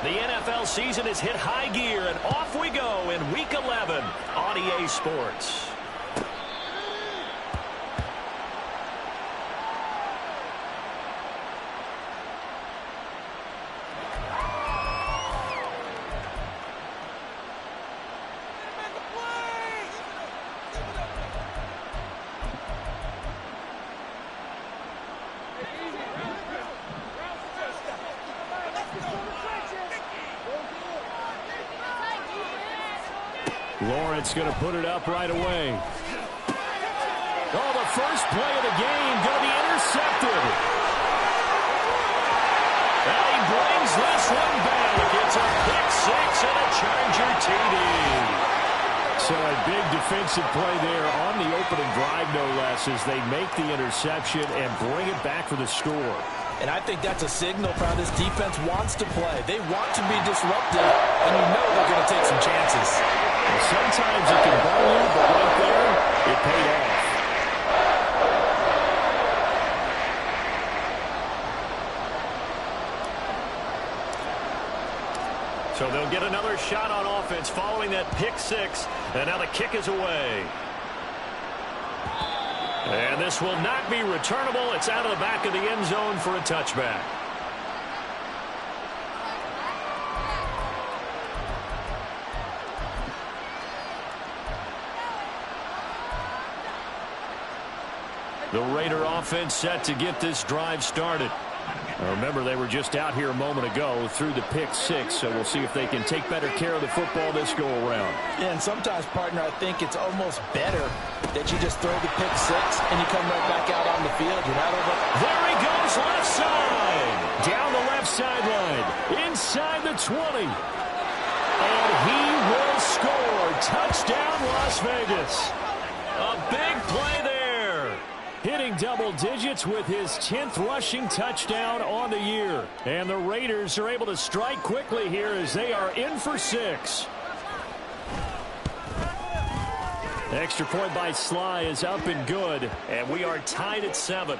The NFL season has hit high gear, and off we go in Week 11 on EA Sports. Lawrence going to put it up right away. Oh, the first play of the game going to be intercepted. And he brings this one back. It's a pick six and a Charger TD. So a big defensive play there on the opening drive, no less, as they make the interception and bring it back for the score. And I think that's a signal for how this defense wants to play. They want to be disruptive, and you know they're going to take some chances. Well, sometimes it can burn you, but right there, it paid off. So they'll get another shot on offense following that pick six, and now the kick is away. And this will not be returnable. It's out of the back of the end zone for a touchback. The Raider offense set to get this drive started. Now remember, they were just out here a moment ago through the pick six, so we'll see if they can take better care of the football this go-around. Yeah, and sometimes, partner, I think it's almost better that you just throw the pick six and you come right back out on the field. You're not over. There he goes, left side. Down the left sideline. Inside the 20. And he will score. Touchdown, Las Vegas. A big play there. Hitting double digits with his 10th rushing touchdown on the year. And the Raiders are able to strike quickly here as they are in for 6. Extra point by Sly is up and good, and we are tied at 7.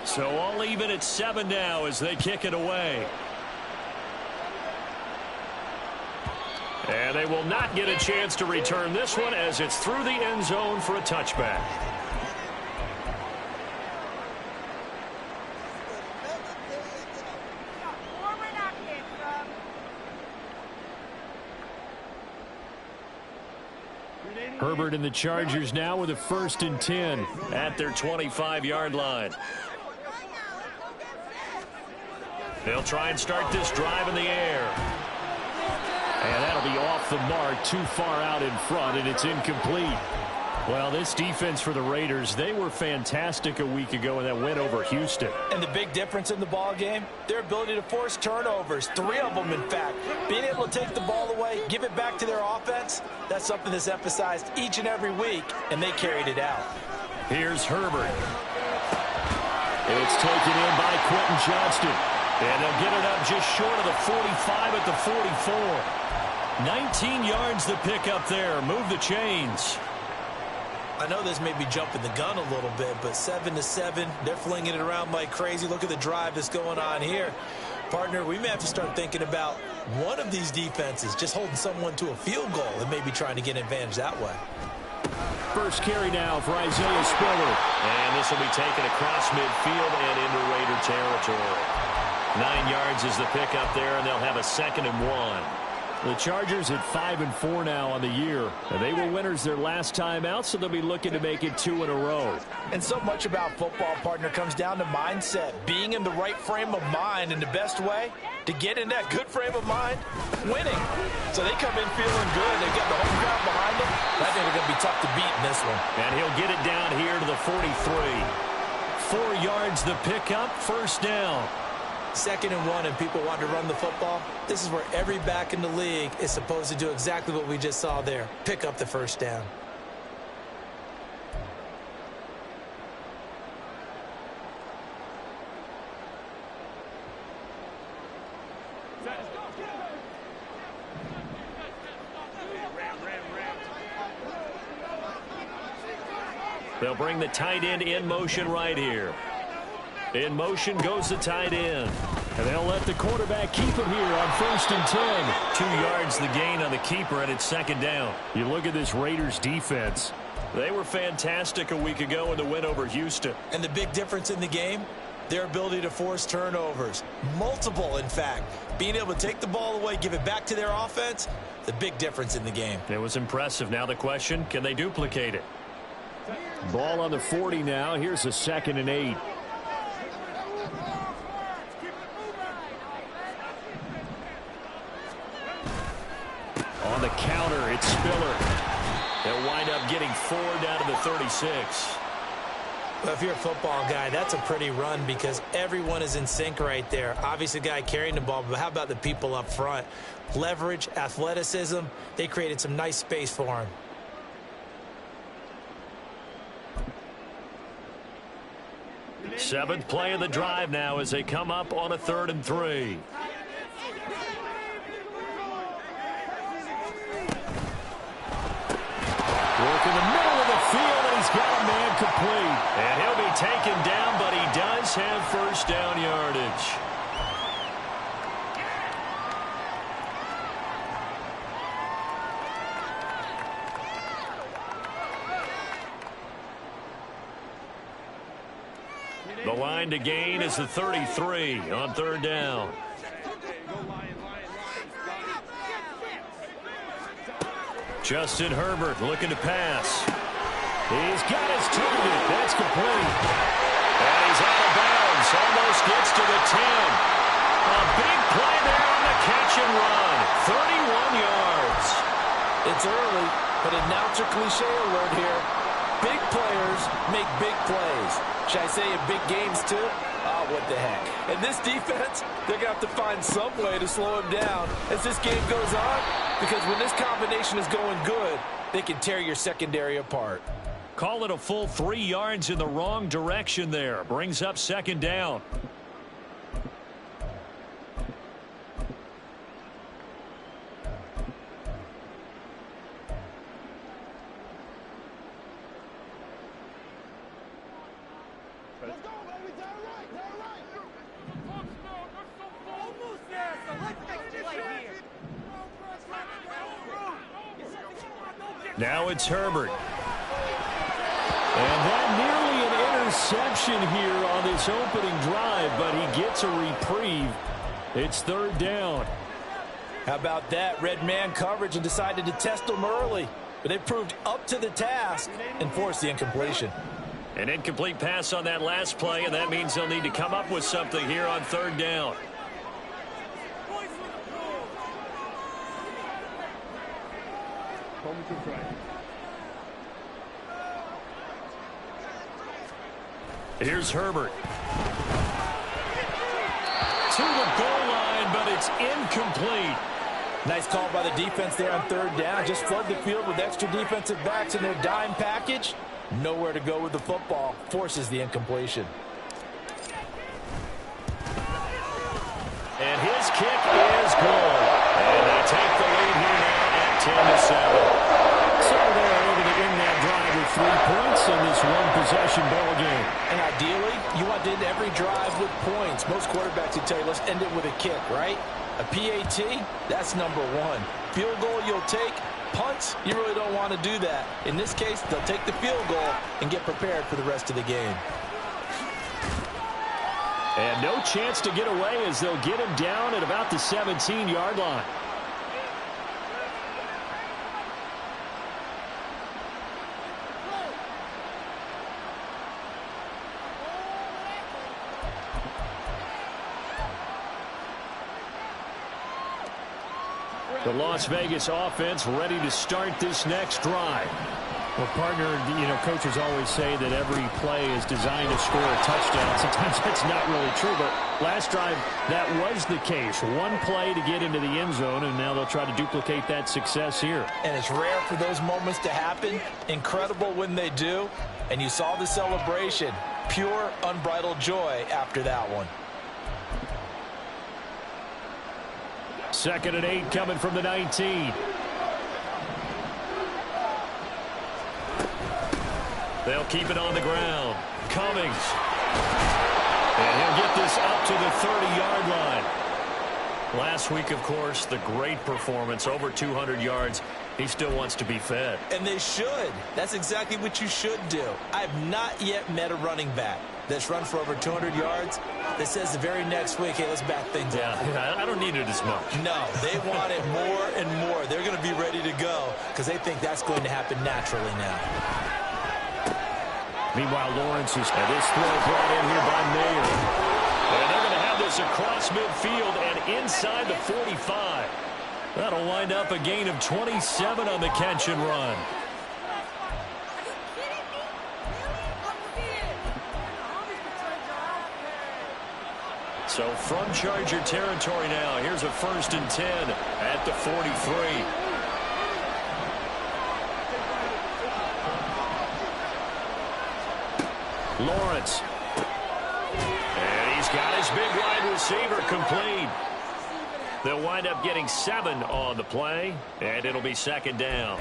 So all even at 7 now as they kick it away. And they will not get a chance to return this one as it's through the end zone for a touchback. Herbert and the Chargers now with a 1st and 10 at their 25-yard line. They'll try and start this drive in the air. And that'll be off the mark, too far out in front, and it's incomplete. Well, this defense for the Raiders, they were fantastic a week ago in that win over Houston. And the big difference in the ball game, their ability to force turnovers, 3 of them, in fact. Being able to take the ball away, give it back to their offense, that's something that's emphasized each and every week, and they carried it out. Here's Herbert. It's taken in by Quentin Johnston. And they'll get it up just short of the 45 at the 44. 19 yards the pick up there. Move the chains. I know this may be jumping the gun a little bit, but 7-7, they're flinging it around like crazy. Look at the drive that's going on here. Partner, we may have to start thinking about one of these defenses just holding someone to a field goal and maybe trying to get an advantage that way. First carry now for Isaiah Spiller. And this will be taken across midfield and into Raider territory. 9 yards is the pickup there, and they'll have a 2nd and 1. The Chargers at 5-4 now on the year. And they were winners their last time out, so they'll be looking to make it 2 in a row. And so much about football, partner, comes down to mindset. Being in the right frame of mind, and the best way to get in that good frame of mind, winning. So they come in feeling good. They've got the home crowd behind them. I think they're going to be tough to beat in this one. And he'll get it down here to the 43. 4 yards the pickup, 1st down. 2nd and 1, and people want to run the football. This is where every back in the league is supposed to do exactly what we just saw there. Pick up the 1st down. They'll bring the tight end in motion right here. In motion goes the tight end. And they'll let the quarterback keep it here on 1st and 10. 2 yards the gain on the keeper, and it's 2nd down. You look at this Raiders defense. They were fantastic a week ago in the win over Houston. And the big difference in the game, their ability to force turnovers. Multiple, in fact. Being able to take the ball away, give it back to their offense, the big difference in the game. It was impressive. Now the question, can they duplicate it? Ball on the 40 now. Here's a 2nd and 8. On the counter, it's Spiller. They'll wind up getting 4 down to the 36. Well, if you're a football guy, that's a pretty run because everyone is in sync right there. Obviously, the guy carrying the ball, but how about the people up front? Leverage, athleticism, they created some nice space for him. Seventh play of the drive now as they come up on a 3rd and 3. Work in the middle of the field, and he's got a man complete. And he'll be taken down, but he does have 1st down yardage. The line to gain is the 33 on 3rd down. Justin Herbert looking to pass. He's got his target. That's complete. And he's out of bounds. Almost gets to the 10. A big play there on the catch and run. 31 yards. It's early, but announcer cliche alert here. Big players make big plays. Should I say in big games too? Oh, what the heck. And this defense, they're going to have to find some way to slow him down as this game goes on, because when this combination is going good, they can tear your secondary apart. Call it a full 3 yards in the wrong direction there. Brings up 2nd down. Now it's Herbert. And that nearly an interception here on this opening drive, but he gets a reprieve. It's 3rd down. How about that? Red man coverage and decided to test them early. But they proved up to the task and forced the incompletion. An incomplete pass on that last play, and that means they'll need to come up with something here on 3rd down. Here's Herbert. To the goal line, but it's incomplete. Nice call by the defense there on 3rd down. Just flood the field with extra defensive backs in their dime package. Nowhere to go with the football. Forces the incompletion. And his kick is good. And they take the lead here now at 10-7. So they're able to end that drive with 3 points in this one-possession ball game. And ideally, you want to end every drive with points. Most quarterbacks would tell you, let's end it with a kick, right? A PAT, that's number 1. Field goal you'll take. Punts, you really don't want to do that. In this case, they'll take the field goal and get prepared for the rest of the game. And no chance to get away as they'll get him down at about the 17-yard line. The Las Vegas offense ready to start this next drive. Well, partner, coaches always say that every play is designed to score a touchdown. Sometimes that's not really true, but last drive, that was the case. One play to get into the end zone, and now they'll try to duplicate that success here. And it's rare for those moments to happen. Incredible when they do. And you saw the celebration. Pure, unbridled joy after that one. 2nd and 8 coming from the 19. They'll keep it on the ground. Cummings. And he'll get this up to the 30-yard line. Last week, of course, the great performance, over 200 yards. He still wants to be fed. And they should. That's exactly what you should do. I have not yet met a running back that's run for over 200 yards that says the very next week, hey, let's back things up. Yeah, I don't need it as much. No, they want it more and more. They're going to be ready to go because they think that's going to happen naturally now. Meanwhile, Lawrence is at this throw brought in here by Mayer. And they're going to have this across midfield and inside the 45. That'll wind up a gain of 27 on the catch and run. So from Charger territory now, here's a 1st and 10 at the 43. Lawrence. And he's got his big wide receiver complete. They'll wind up getting 7 on the play, and it'll be 2nd down.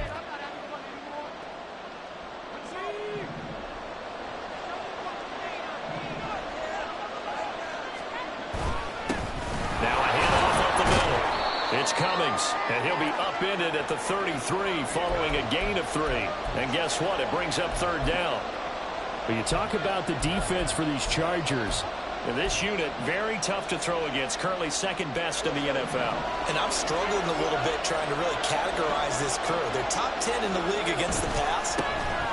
Now a handoff up the middle. It's Cummings, and he'll be upended at the 33 following a gain of 3. And guess what? It brings up 3rd down. But you talk about the defense for these Chargers. And this unit, very tough to throw against, currently 2nd best in the NFL. And I'm struggling a little bit trying to really categorize this crew. They're top 10 in the league against the pass,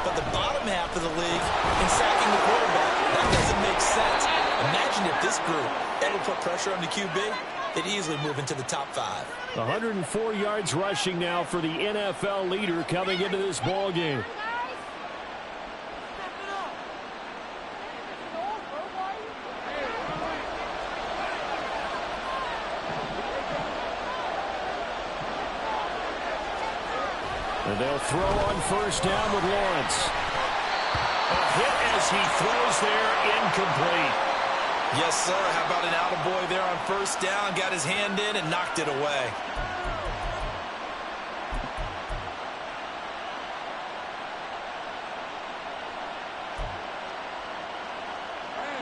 but the bottom half of the league in sacking the quarterback. That doesn't make sense. Imagine if this group ever put pressure on the QB, they'd easily move into the top 5. 104 yards rushing now for the NFL leader coming into this ball game. And they'll throw on 1st down with Lawrence. A hit as he throws there, incomplete. Yes, sir. How about an attaboy there on 1st down? Got his hand in and knocked it away.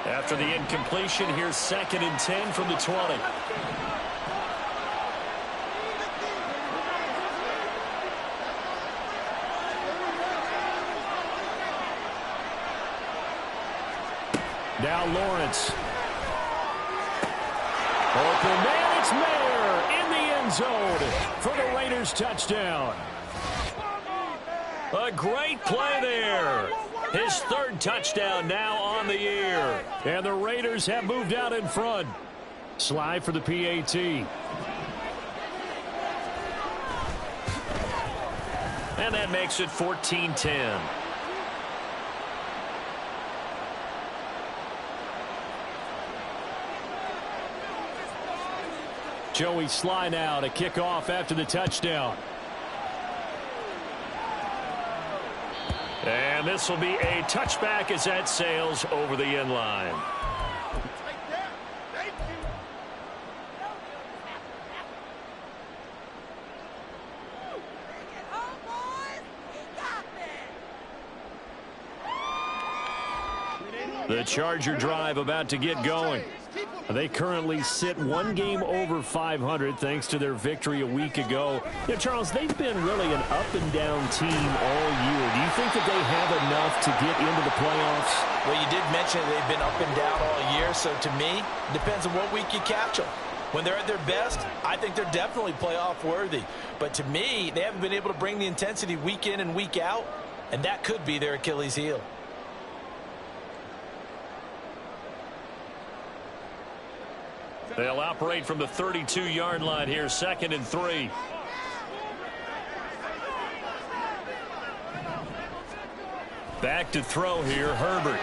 After the incompletion, here's 2nd and 10 from the 20. Now Lawrence. Open man, it's Mayer in the end zone for the Raiders touchdown. A great play there. His 3rd touchdown now on the year. And the Raiders have moved out in front. Slide for the PAT. And that makes it 14-10. Joey Sly now to kick off after the touchdown. And this will be a touchback as that sails over the end line. The Charger drive about to get going. They currently sit 1 game over 500 thanks to their victory a week ago. Yeah, Charles, they've been really an up-and-down team all year. Do you think that they have enough to get into the playoffs? Well, you did mention they've been up and down all year, so to me, it depends on what week you catch them. When they're at their best, I think they're definitely playoff worthy. But to me, they haven't been able to bring the intensity week in and week out, and that could be their Achilles heel. They'll operate from the 32-yard line here, 2nd and 3. Back to throw here, Herbert.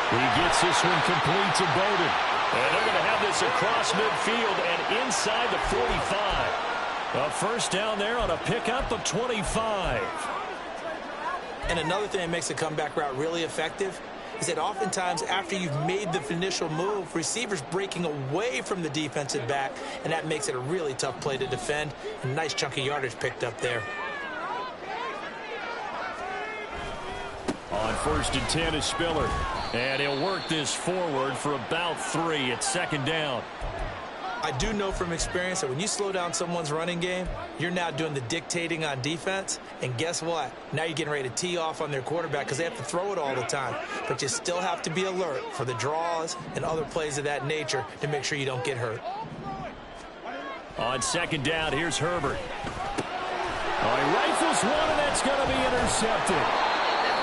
He gets this one complete to Bowden. And they're going to have this across midfield and inside the 45. A 1st down there on a pickup of 25. And another thing that makes a comeback route really effective is that oftentimes after you've made the initial move, receivers breaking away from the defensive back, and that makes it a really tough play to defend. A nice chunk of yardage picked up there. On 1st and 10 is Spiller. And he'll work this forward for about 3 at 2nd down. I do know from experience that when you slow down someone's running game, you're now doing the dictating on defense. And guess what? Now you're getting ready to tee off on their quarterback because they have to throw it all the time. But you still have to be alert for the draws and other plays of that nature to make sure you don't get hurt. On 2nd down, here's Herbert. Oh, he rifles one, and that's going to be intercepted.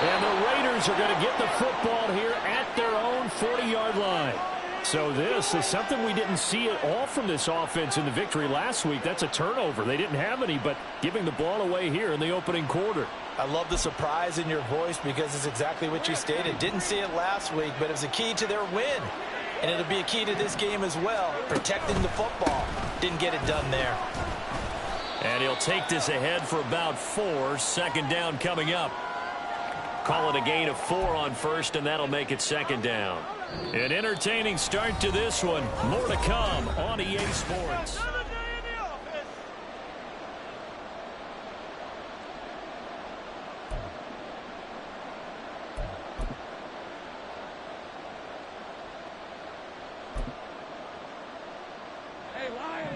And the Raiders are going to get the football here at their own 40-yard line. So this is something we didn't see at all from this offense in the victory last week. That's a turnover. They didn't have any, but giving the ball away here in the opening quarter. I love the surprise in your voice because it's exactly what you stated. Didn't see it last week, but it was a key to their win. And it'll be a key to this game as well, protecting the football. Didn't get it done there. And he'll take this ahead for about 4. 2nd down coming up. Call it a gain of 4 on 1st, and that'll make it 2nd down. An entertaining start to this one. More to come on EA Sports.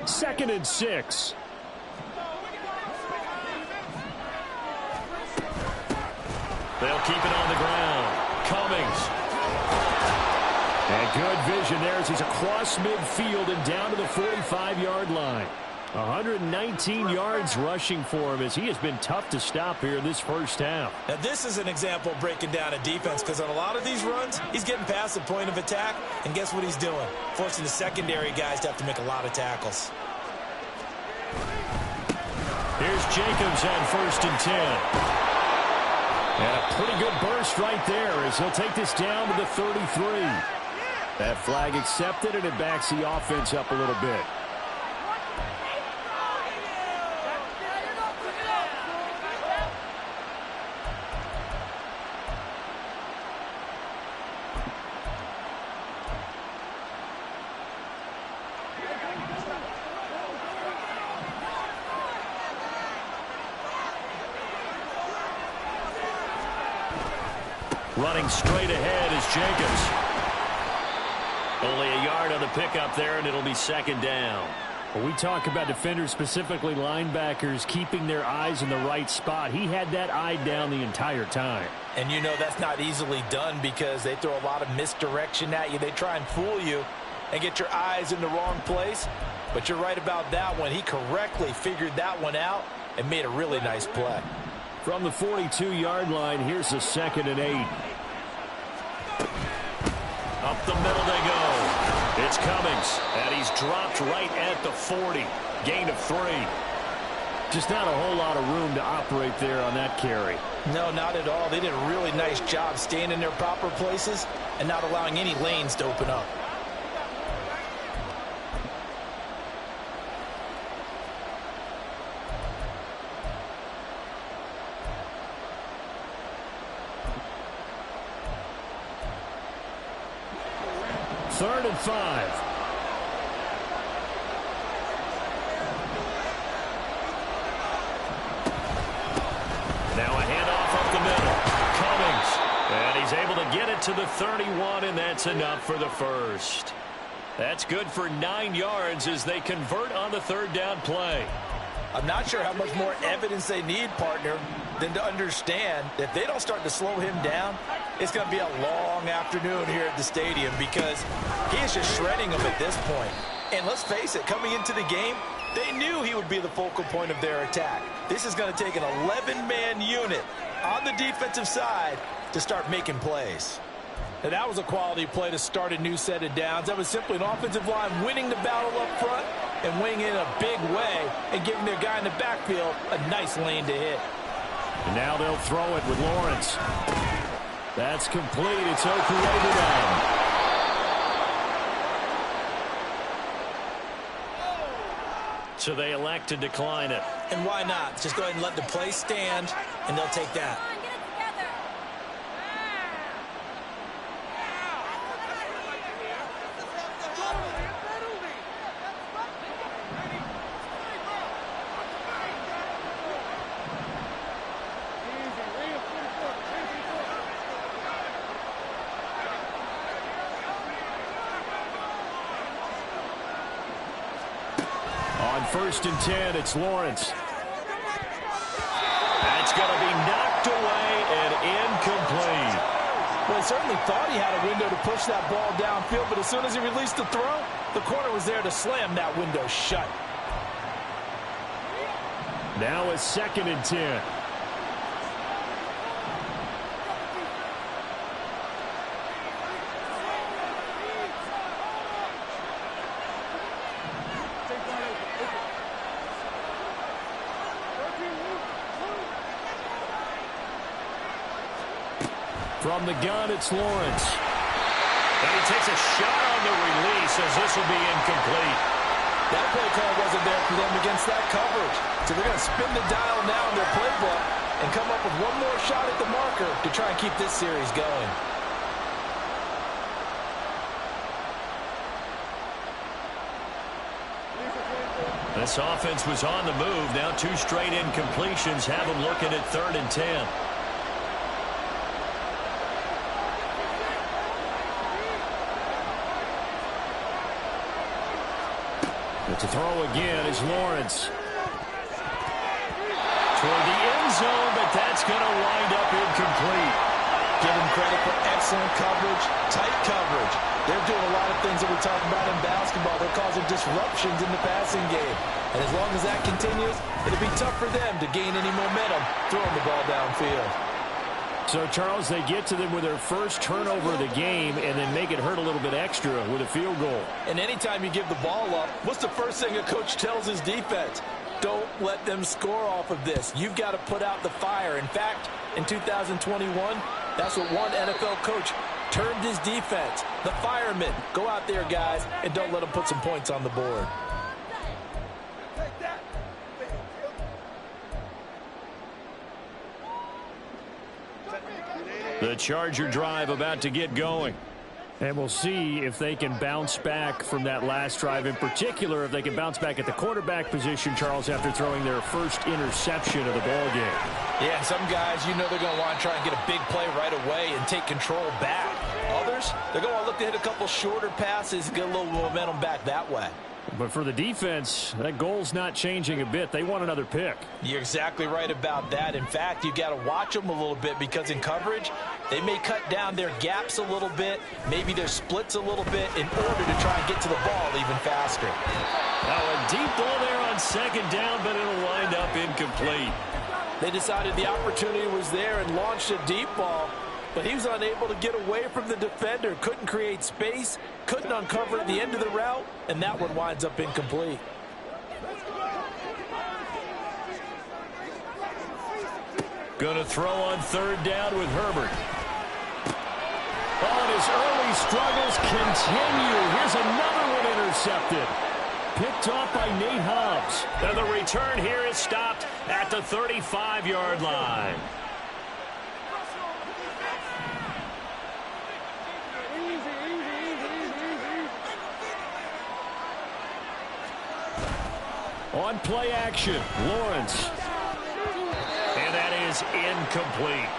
Second and 6. They'll keep it on the ground. Cummings. And good vision there as he's across midfield and down to the 45-yard line. 119 yards rushing for him as he has been tough to stop here in this first half. Now this is an example of breaking down a defense because on a lot of these runs, he's getting past the point of attack, and guess what he's doing? Forcing the secondary guys to have to make a lot of tackles. Here's Jacobs on 1st and 10. And a pretty good burst right there as he'll take this down to the 33. That flag accepted, and it backs the offense up a little bit. Running straight ahead is Jacobs. Only a yard on the pickup there, and it'll be 2nd down. When we talk about defenders, specifically linebackers, keeping their eyes in the right spot, he had that eye down the entire time. And you know that's not easily done because they throw a lot of misdirection at you. They try and fool you and get your eyes in the wrong place. But you're right about that one. He correctly figured that one out and made a really nice play. From the 42-yard line, here's a 2nd and 8. Up the middle they go. It's Cummings, and he's dropped right at the 40. Gain of 3. Just not a whole lot of room to operate there on that carry. No, not at all. They did a really nice job staying in their proper places and not allowing any lanes to open up. Third and 5. Now a handoff up the middle. Cummings. And he's able to get it to the 31, and that's enough for the first. That's good for 9 yards as they convert on the 3rd down play. I'm not sure how much more evidence they need, partner, than to understand that if they don't start to slow him down, it's going to be a long afternoon here at the stadium because he is just shredding them at this point. And let's face it, coming into the game, they knew he would be the focal point of their attack. This is going to take an 11-man unit on the defensive side to start making plays. And that was a quality play to start a new set of downs. That was simply an offensive line winning the battle up front and winning in a big way and giving their guy in the backfield a nice lane to hit. And now they'll throw it with Lawrence. That's complete. It's Okuedo down. So they elect to decline it. And why not? Just go ahead and let the play stand, and they'll take that. 1st and 10. It's Lawrence. That's going to be knocked away and incomplete. Well, he certainly thought he had a window to push that ball downfield, but as soon as he released the throw, the corner was there to slam that window shut. Now it's 2nd and 10. From the gun, it's Lawrence. And he takes a shot on the release as this will be incomplete. That play call wasn't there for them against that coverage. So they're going to spin the dial now in their playbook and come up with one more shot at the marker to try and keep this series going. This offense was on the move. Now 2 straight incompletions have them looking at 3rd and 10. To throw again is Lawrence. Toward the end zone, but that's going to wind up incomplete. Give him credit for excellent coverage, tight coverage. They're doing a lot of things that we talk about in basketball. They're causing disruptions in the passing game. And as long as that continues, it'll be tough for them to gain any momentum throwing the ball downfield. So, Charles, they get to them with their first turnover of the game and then make it hurt a little bit extra with a field goal. And anytime you give the ball up, what's the first thing a coach tells his defense? Don't let them score off of this. You've got to put out the fire. In fact, in 2021, that's what one NFL coach termed his defense. The firemen. Go out there, guys, and don't let them put some points on the board. The Charger drive about to get going. And we'll see if they can bounce back from that last drive. In particular, if they can bounce back at the quarterback position, Charles, after throwing their first interception of the ball game. Yeah, some guys, you know they're going to want to try and get a big play right away and take control back. Others, they're going to want to look to hit a couple shorter passes, get a little momentum back that way. But for the defense, that goal's not changing a bit. They want another pick. You're exactly right about that. In fact, you got to watch them a little bit because in coverage, they may cut down their gaps a little bit, maybe their splits a little bit in order to try and get to the ball even faster. Now a deep ball there on 2nd down, but it'll wind up incomplete. They decided the opportunity was there and launched a deep ball, but he was unable to get away from the defender, couldn't create space, couldn't uncover at the end of the route, and that one winds up incomplete. Going to throw on 3rd down with Herbert. Oh, and his early struggles continue. Here's another one intercepted. Picked off by Nate Hobbs. And the return here is stopped at the 35-yard line. On play action, Lawrence. And that is incomplete.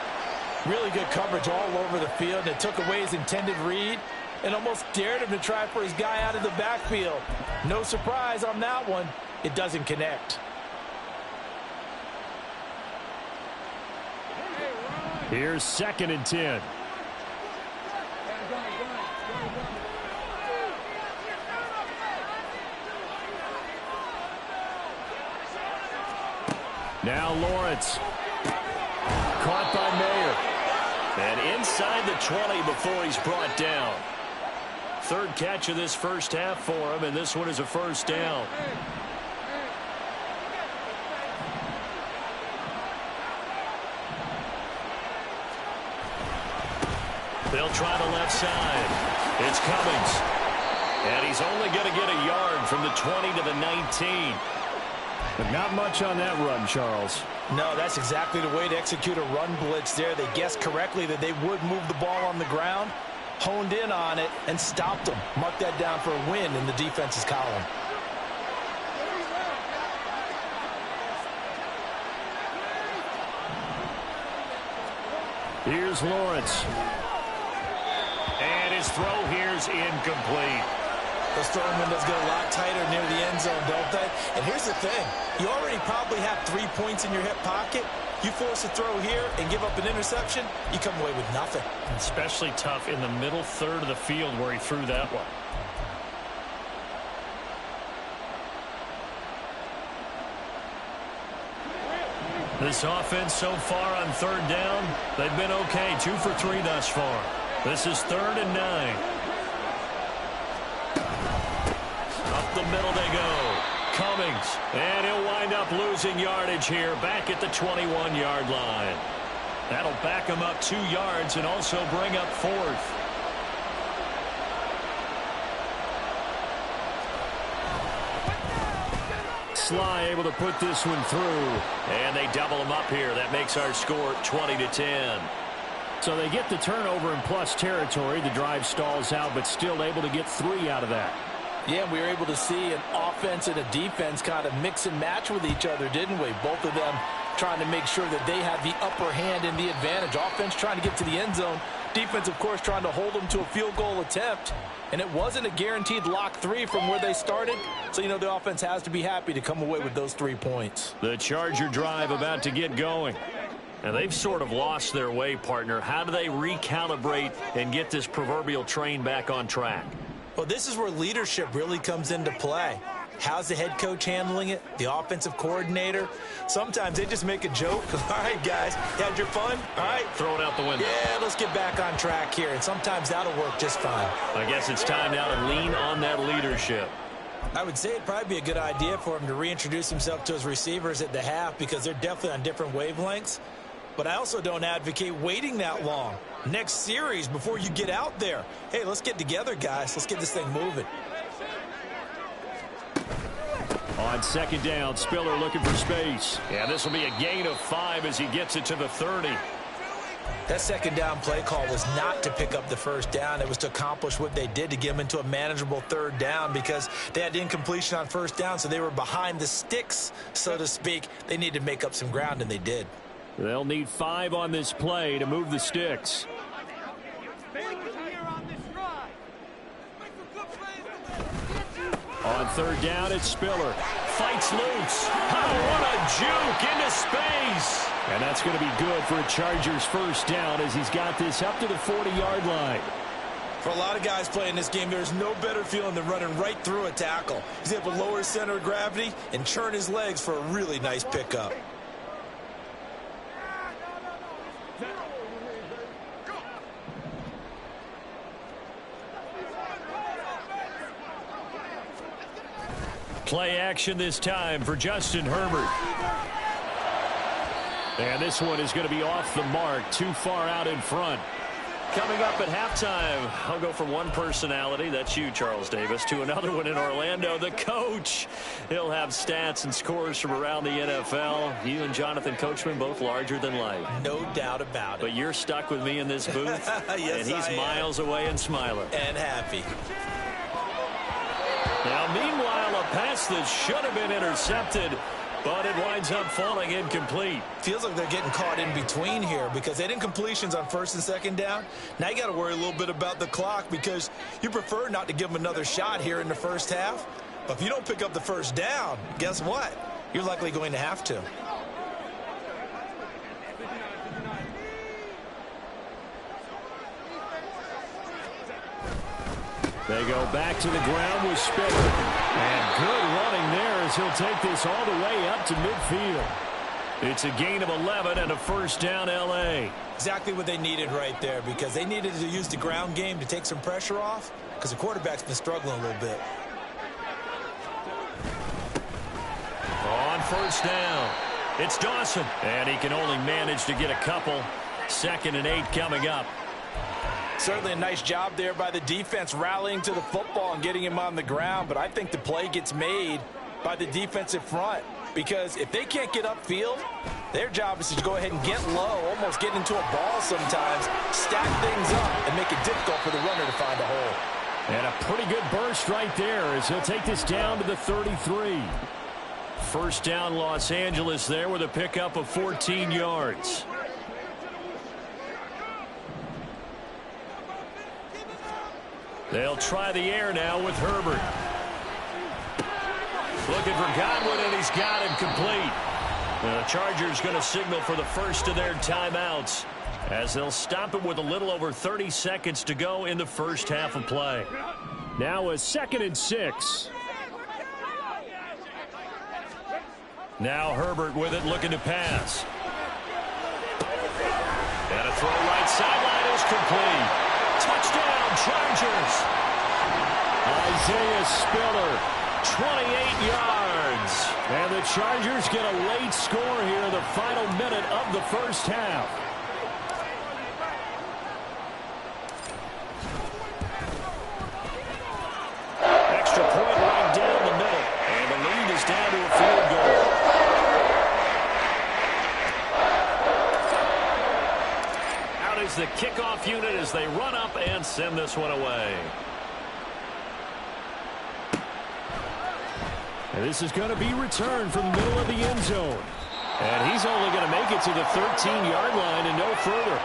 Really good coverage all over the field, and it took away his intended read and almost dared him to try for his guy out of the backfield. No surprise on that one. It doesn't connect. Here's 2nd and 10. Now Lawrence. Caught by Mayer. And inside the 20 before he's brought down. 3rd catch of this first half for him, and this one is a 1st down. They'll try the left side. It's Cummings. And he's only going to get a yard from the 20 to the 19. But not much on that run, Charles. No, that's exactly the way to execute a run blitz there. They guessed correctly that they would move the ball on the ground, honed in on it, and stopped them. Mark that down for a win in the defense's column. Here's Lawrence. And his throw here's incomplete. Those throwing windows get a lot tighter near the end zone, don't they? And here's the thing. You already probably have 3 points in your hip pocket. You force a throw here and give up an interception, you come away with nothing. Especially tough in the middle third of the field where he threw that one. This offense so far on third down, they've been okay. 2 for 3 thus far. This is 3rd and 9. Up the middle they go. Cummings, and he'll wind up losing yardage here back at the 21-yard line. That'll back him up 2 yards and also bring up 4th. Sly able to put this one through, and they double him up here. That makes our score 20-10. So they get the turnover in plus territory. The drive stalls out, but still able to get 3 out of that. Yeah, we were able to see an offense and a defense kind of mix and match with each other, didn't we? Both of them trying to make sure that they had the upper hand and the advantage. Offense trying to get to the end zone. Defense, of course, trying to hold them to a field goal attempt. And it wasn't a guaranteed lock 3 from where they started. So, you know, the offense has to be happy to come away with those 3 points. The Charger drive about to get going. And they've sort of lost their way, partner. How do they recalibrate and get this proverbial train back on track? Well, this is where leadership really comes into play. How's the head coach handling it? The offensive coordinator? Sometimes they just make a joke. All right, guys, you had your fun? All right. Throw it out the window. Yeah, let's get back on track here. And sometimes that'll work just fine. I guess it's time now to lean on that leadership. I would say it'd probably be a good idea for him to reintroduce himself to his receivers at the half because they're definitely on different wavelengths. But I also don't advocate waiting that long. Next series before you get out there. Hey, let's get together, guys. Let's get this thing moving. On 2nd down, Spiller looking for space. Yeah, this will be a gain of 5 as he gets it to the 30. That 2nd down play call was not to pick up the 1st down. It was to accomplish what they did to get them into a manageable 3rd down because they had incompletion on 1st down, so they were behind the sticks, so to speak. They needed to make up some ground, and they did. They'll need 5 on this play to move the sticks. On 3rd down, it's Spiller. Fights loose. Oh, what a juke into space. And that's going to be good for a Chargers 1st down as he's got this up to the 40-yard line. For a lot of guys playing this game, there's no better feeling than running right through a tackle. He's able to lower his center of gravity and churn his legs for a really nice pickup. Play action this time for Justin Herbert. And this one is going to be off the mark, too far out in front. Coming up at halftime, I'll go from one personality, that's you, Charles Davis, to another one in Orlando, the coach. He'll have stats and scores from around the NFL. You and Jonathan Coachman, both larger than life. No doubt about it. But you're stuck with me in this booth, yes, and he's miles away and smiling. And happy. Now, meanwhile, a pass that should have been intercepted, but it winds up falling incomplete. Feels like they're getting caught in between here because they had incompletions on 1st and 2nd down. Now you got to worry a little bit about the clock because you prefer not to give them another shot here in the 1st half. But if you don't pick up the 1st down, guess what? You're likely going to have to. They go back to the ground with Spiller. And good running there as he'll take this all the way up to midfield. It's a gain of 11 and a 1st down L.A. Exactly what they needed right there because they needed to use the ground game to take some pressure off because the quarterback's been struggling a little bit. On 1st down, it's Dawson. And he can only manage to get a couple. 2nd and 8 coming up. Certainly a nice job there by the defense rallying to the football and getting him on the ground. But I think the play gets made by the defensive front because if they can't get upfield, their job is to go ahead and get low, almost get into a ball sometimes, stack things up, and make it difficult for the runner to find a hole. And a pretty good burst right there as he'll take this down to the 33. 1st down Los Angeles there with a pickup of 14 yards. They'll try the air now with Herbert. Looking for Godwin, and he's got him complete. The Chargers going to signal for the first of their timeouts as they'll stop it with a little over 30 seconds to go in the first half of play. Now a 2nd and 6. Now Herbert with it, looking to pass. And a throw right sideline is complete. Touchdown, Chargers. Isaiah Spiller, 28 yards. And the Chargers get a late score here in the final minute of the first half. Extra point right down the middle. And the lead is down to a field goal. Out is the kickoff unit as they run up and send this one away. And this is going to be returned from the middle of the end zone. And he's only going to make it to the 13-yard line and no further.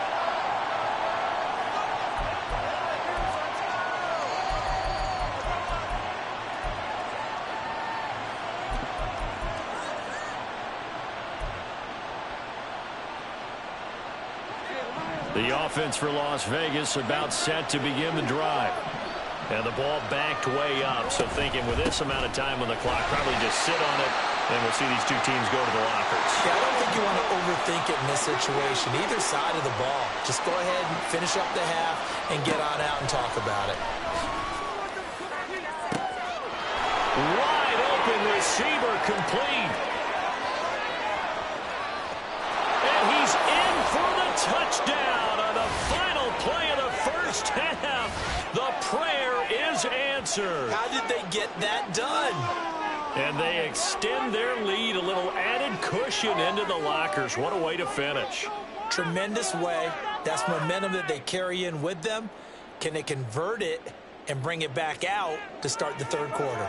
The offense for Las Vegas about set to begin the drive. And the ball backed way up, so thinking with this amount of time on the clock, probably just sit on it, and we'll see these two teams go to the lockers. Yeah, I don't think you want to overthink it in this situation, either side of the ball. Just go ahead and finish up the half and get on out and talk about it. Wide open receiver complete. And he's in for the touchdown on the final play of the first half. The prayer is answered. How did they get that done? And they extend their lead, a little added cushion into the lockers. What a way to finish. Tremendous way. That's momentum that they carry in with them. Can they convert it and bring it back out to start the third quarter?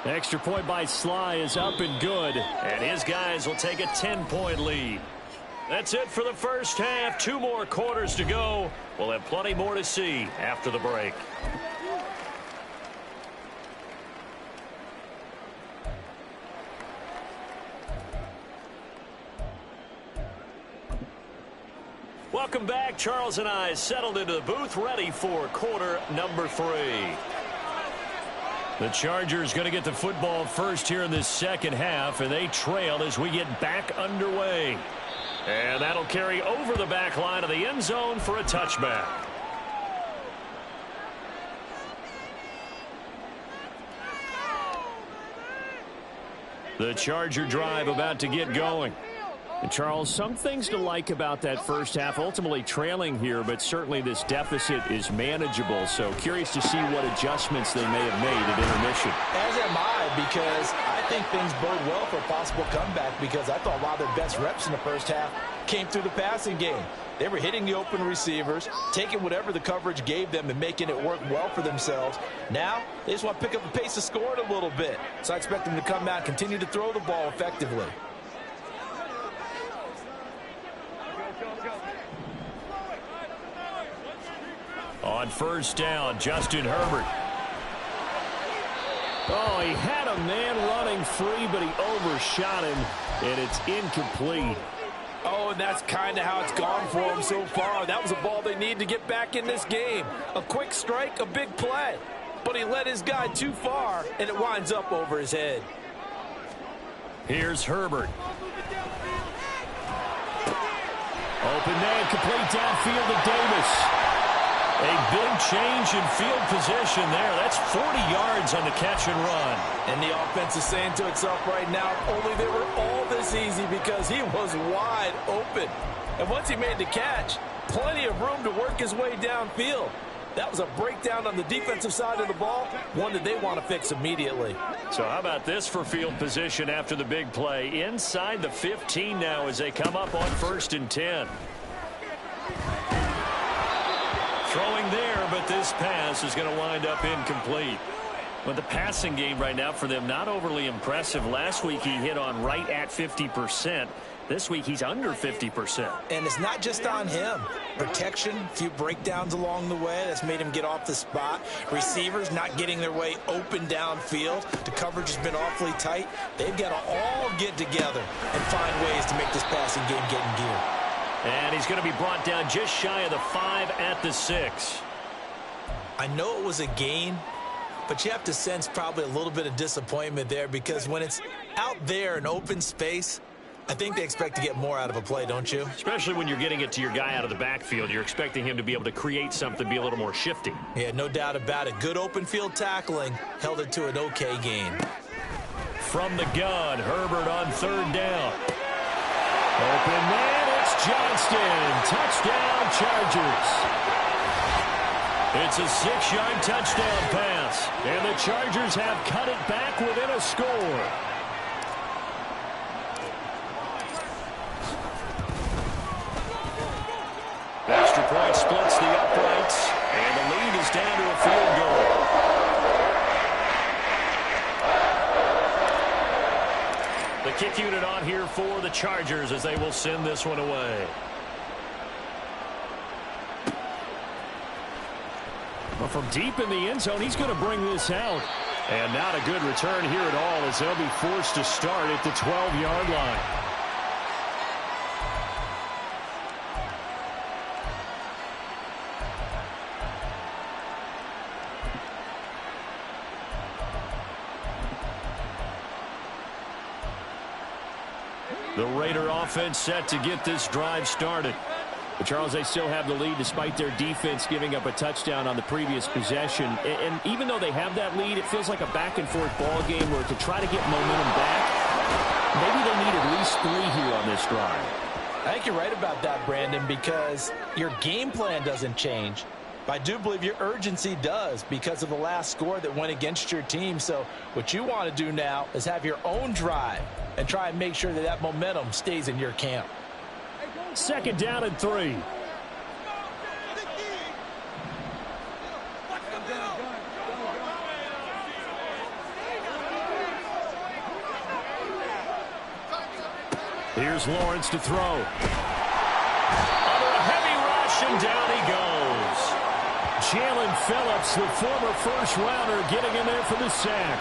Extra point by Sly is up and good. And his guys will take a 10-point lead. That's it for the first half. 2 more quarters to go. We'll have plenty more to see after the break. Welcome back. Charles and I settled into the booth, ready for quarter number 3. The Chargers going to get the football first here in this second half, and they trail as we get back underway. And that'll carry over the back line of the end zone for a touchback. The Charger drive about to get going. And Charles, some things to like about that first half, ultimately trailing here, but certainly this deficit is manageable. So curious to see what adjustments they may have made at intermission. As am I, because I think things bode well for a possible comeback, because I thought a lot of their best reps in the first half came through the passing game. They were hitting the open receivers, taking whatever the coverage gave them and making it work well for themselves. Now, they just want to pick up the pace of scoring a little bit. So I expect them to come out and continue to throw the ball effectively. On first down, Justin Herbert. Oh, he had a man running free, but he overshot him, and it's incomplete. Oh, and that's kind of how it's gone for him so far. That was a ball they need to get back in this game. A quick strike, a big play. But he led his guy too far, and it winds up over his head. Here's Herbert. Open man, complete downfield to Davis. A big change in field position there. That's 40 yards on the catch and run. And the offense is saying to itself right now, only they were all this easy because he was wide open. And once he made the catch, plenty of room to work his way downfield. That was a breakdown on the defensive side of the ball, one that they want to fix immediately. So how about this for field position after the big play? Inside the 15 now as they come up on 1st and 10. Throwing there, but this pass is going to wind up incomplete. But the passing game right now for them, not overly impressive. Last week he hit on right at 50%. This week, he's under 50%. And it's not just on him. Protection, a few breakdowns along the way. That's made him get off the spot. Receivers not getting their way open downfield. The coverage has been awfully tight. They've got to all get together and find ways to make this passing game get in gear. And he's going to be brought down just shy of the 5 at the 6. I know it was a gain, but you have to sense probably a little bit of disappointment there, because when it's out there in open space, I think they expect to get more out of a play, don't you? Especially when you're getting it to your guy out of the backfield. You're expecting him to be able to create something, be a little more shifty. Yeah, no doubt about it. Good open field tackling held it to an okay gain. From the gun, Herbert on 3rd down. Open man, it's Johnston. Touchdown, Chargers. It's a 6-yard touchdown pass, and the Chargers have cut it back within a score. Extra point splits the uprights, and the lead is down to a field goal. The kick unit on here for the Chargers as they will send this one away. Well, from deep in the end zone, he's going to bring this out. And not a good return here at all, as they'll be forced to start at the 12-yard line. The Raider offense set to get this drive started. But Charles, they still have the lead despite their defense giving up a touchdown on the previous possession. And even though they have that lead, it feels like a back-and-forth ball game where to try to get momentum back, maybe they need at least 3 here on this drive. I think you're right about that, Brandon, because your game plan doesn't change. But I do believe your urgency does because of the last score that went against your team. So what you want to do now is have your own drive and try and make sure that that momentum stays in your camp. 2nd down and 3. Here's Lawrence to throw. Under a heavy rush, and down he goes. Jalen Phillips, the former first-rounder, getting in there for the sack.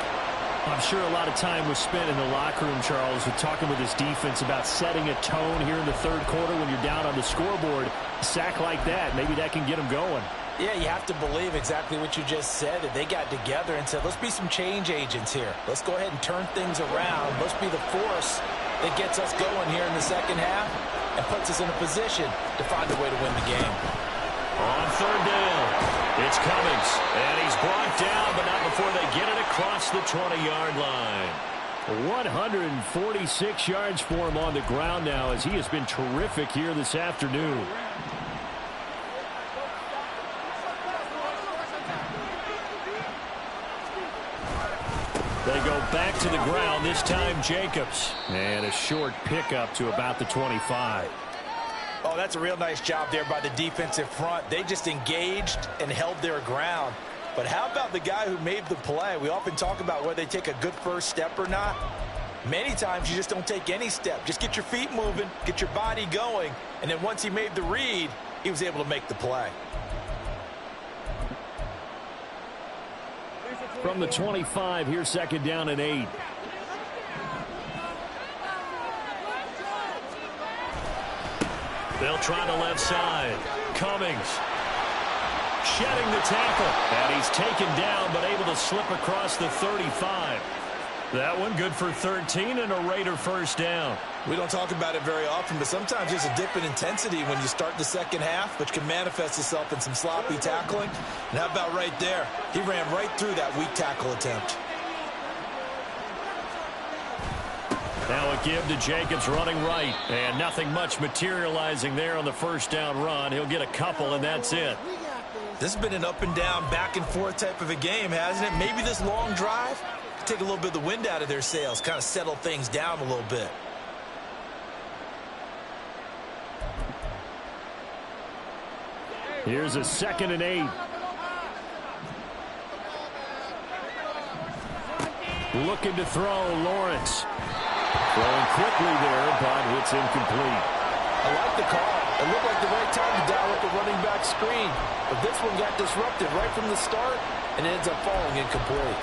I'm sure a lot of time was spent in the locker room, Charles, with talking with his defense about setting a tone here in the 3rd quarter when you're down on the scoreboard. A sack like that, maybe that can get them going. Yeah, you have to believe exactly what you just said, that they got together and said, let's be some change agents here. Let's go ahead and turn things around. Let's be the force that gets us going here in the 2nd half and puts us in a position to find a way to win the game. On 3rd down, it's Cummings, and he's brought down, but not before they get it across the 20-yard line. 146 yards for him on the ground now, as he has been terrific here this afternoon. They go back to the ground, this time Jacobs. And a short pickup to about the 25. Oh, that's a real nice job there by the defensive front. They just engaged and held their ground. But how about the guy who made the play? We often talk about whether they take a good first step or not. Many times you just don't take any step. Just get your feet moving, get your body going, and then once he made the read, he was able to make the play. From the 25, here's 2nd down and 8. They'll try the left side. Cummings shedding the tackle. And he's taken down, but able to slip across the 35. That one good for 13 and a Raider first down. We don't talk about it very often, but sometimes there's a dip in intensity when you start the 2nd half, which can manifest itself in some sloppy tackling. And how about right there? He ran right through that weak tackle attempt. Now a give to Jacobs running right. And nothing much materializing there on the first down run. He'll get a couple, and that's it. This has been an up and down, back and forth type of a game, hasn't it? Maybe this long drive could take a little bit of the wind out of their sails, kind of settle things down a little bit. Here's a 2nd and 8. Looking to throw, Lawrence. Throwing quickly there, but it's incomplete. I like the call. It looked like the right time to dial up a running back screen. But this one got disrupted right from the start, and it ends up falling incomplete.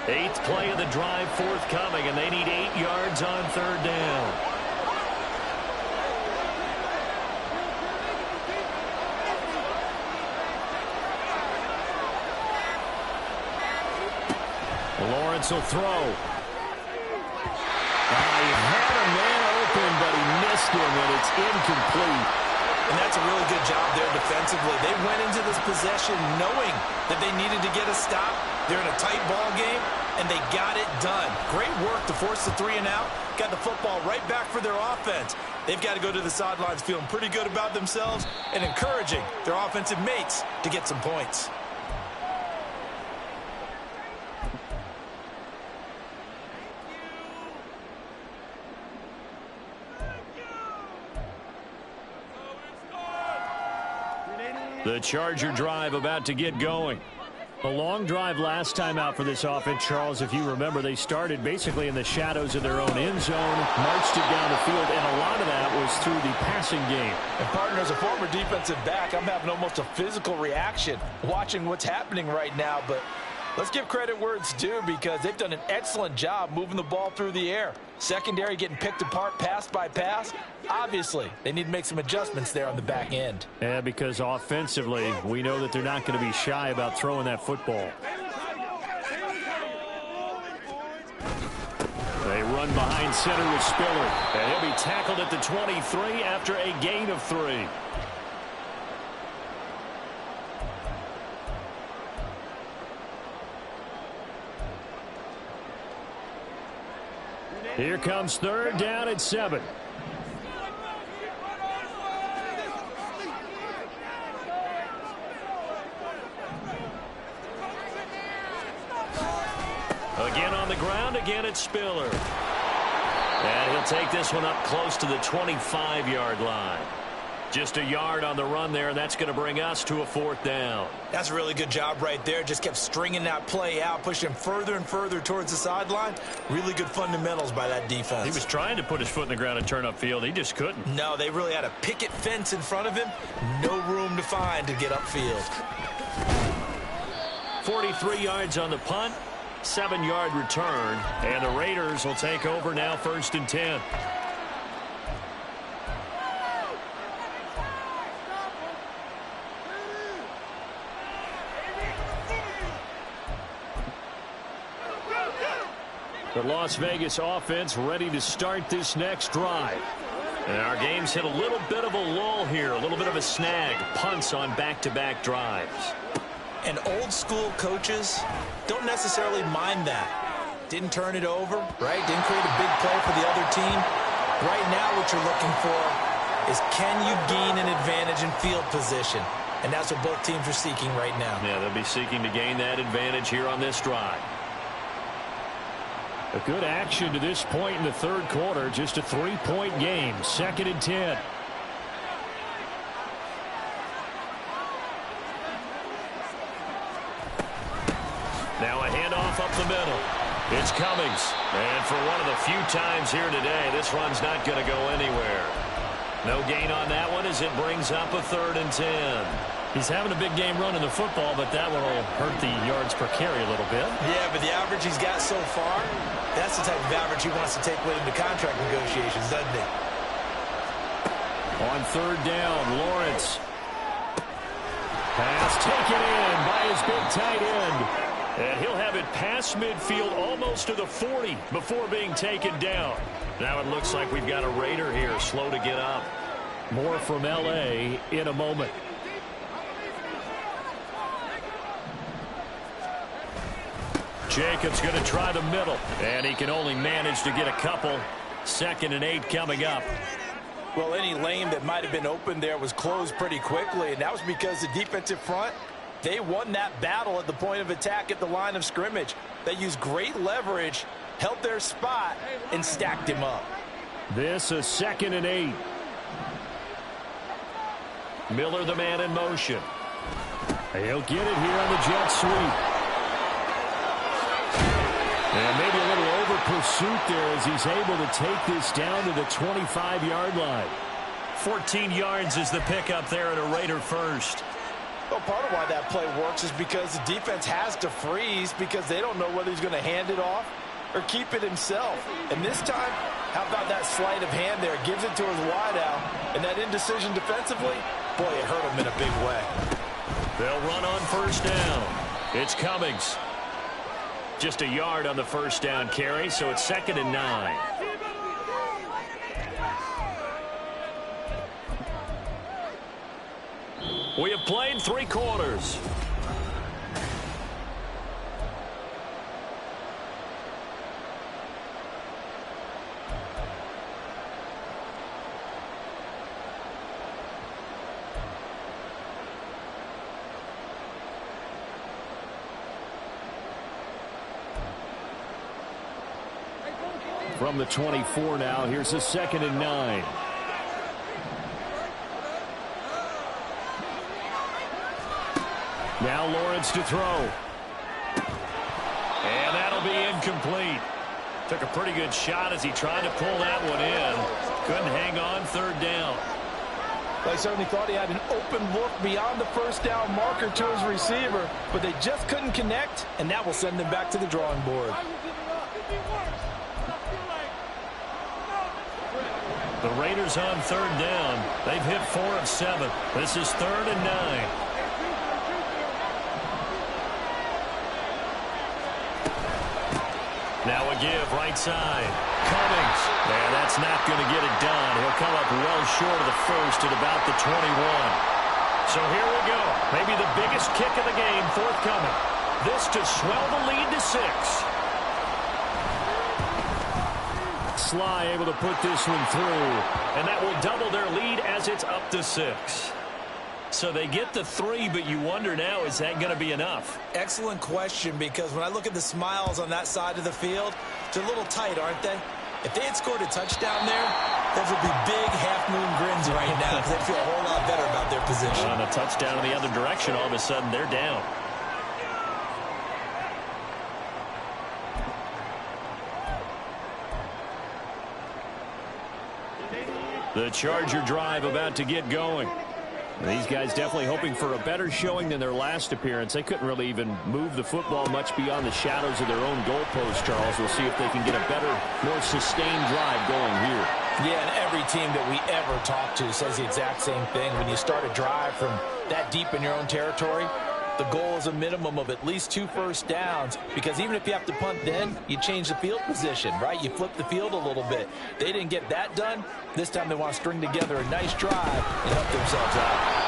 Eighth play of the drive forthcoming, and they need 8 yards on third down. Lawrence will throw. He had a man open, but he missed him, and it's incomplete. And that's a really good job there defensively. They went into this possession knowing that they needed to get a stop. They're in a tight ball game, and they got it done. Great work to force the 3 and out. Got the football right back for their offense. They've got to go to the sidelines feeling pretty good about themselves and encouraging their offensive mates to get some points. The Charger drive about to get going. A long drive last time out for this offense, Charles. If you remember, they started basically in the shadows of their own end zone, marched it down the field, and a lot of that was through the passing game. And, partner, as a former defensive back, I'm having almost a physical reaction watching what's happening right now. But let's give credit where it's due, because they've done an excellent job moving the ball through the air. Secondary getting picked apart pass by pass. Obviously, they need to make some adjustments there on the back end. Yeah, because offensively, we know that they're not going to be shy about throwing that football. They run behind center with Spiller, and he'll be tackled at the 23 after a gain of 3. Here comes third down at 7. Again on the ground, again it's Spiller. And he'll take this one up close to the 25-yard line. Just a yard on the run there, and that's going to bring us to a 4th down. That's a really good job right there. Just kept stringing that play out, pushing him further and further towards the sideline. Really good fundamentals by that defense. He was trying to put his foot in the ground and turn upfield. He just couldn't. No, they really had a picket fence in front of him. No room to find to get upfield. 43 yards on the punt, 7-yard return, and the Raiders will take over now 1st and 10. The Las Vegas offense ready to start this next drive. And our game's hit a little bit of a lull here, a little bit of a snag. Punts on back-to-back drives. And old-school coaches don't necessarily mind that. Didn't turn it over, right? Didn't create a big play for the other team. Right now what you're looking for is, can you gain an advantage in field position? And that's what both teams are seeking right now. Yeah, they'll be seeking to gain that advantage here on this drive. A good action to this point in the third quarter. Just a 3-point game. 2nd and 10. Now a handoff up the middle. It's Cummings. And for one of the few times here today, this run's not going to go anywhere. No gain on that one as it brings up a 3rd and 10. He's having a big game running the football, but that one will hurt the yards per carry a little bit. Yeah, but the average he's got so far, that's the type of average he wants to take with him to contract negotiations, doesn't he? On 3rd down, Lawrence. Pass taken in by his big tight end. And he'll have it past midfield almost to the 40 before being taken down. Now it looks like we've got a Raider here, slow to get up. More from L.A. in a moment. Jacobs going to try the middle, and he can only manage to get a couple. 2nd and 8 coming up. Well, any lane that might have been open there was closed pretty quickly, and that was because the defensive front They won that battle at the point of attack at the line of scrimmage. They used great leverage, held their spot, and stacked him up. This is 2nd and 8. Miller, the man in motion. He'll get it here on the jet sweep. And maybe a little over pursuit there as he's able to take this down to the 25-yard line. 14 yards is the pickup there at a Raider first. Well, part of why that play works is because the defense has to freeze because they don't know whether he's going to hand it off or keep it himself. And this time, how about that sleight of hand there? Gives it to his wideout. And that indecision defensively, boy, it hurt him in a big way. They'll run on first down. It's Cummings. Just a yard on the first down carry, so it's 2nd and 9. We have played 3 quarters. From the 24 now, here's a 2nd and 9. Now Lawrence to throw. And that'll be incomplete. Took a pretty good shot as he tried to pull that one in. Couldn't hang on 3rd down. They certainly thought he had an open look beyond the first down marker to his receiver, but they just couldn't connect, and that will send them back to the drawing board. The Raiders on 3rd down. They've hit 4 of 7. This is 3rd and 9. Now a give right side. Cummings. And that's not going to get it done. He'll come up well short of the first at about the 21. So here we go. Maybe the biggest kick of the game forthcoming. This to swell the lead to 6. Sly able to put this one through, and that will double their lead as it's up to 6. So they get the 3, but you wonder now, is that going to be enough? Excellent question, because when I look at the smiles on that side of the field, they're a little tight, aren't they? If they had scored a touchdown there, those would be big half-moon grins right now because they feel a whole lot better about their position. On a touchdown in the other direction, all of a sudden they're down. The Charger drive about to get going. These guys definitely hoping for a better showing than their last appearance. They couldn't really even move the football much beyond the shadows of their own goalpost, Charles. We'll see if they can get a better, more sustained drive going here. Yeah, and every team that we ever talk to says the exact same thing. When you start a drive from that deep in your own territory, the goal is a minimum of at least 2 first downs, because even if you have to punt then, you change the field position, right? You flip the field a little bit. They didn't get that done. This time they want to string together a nice drive and help themselves out.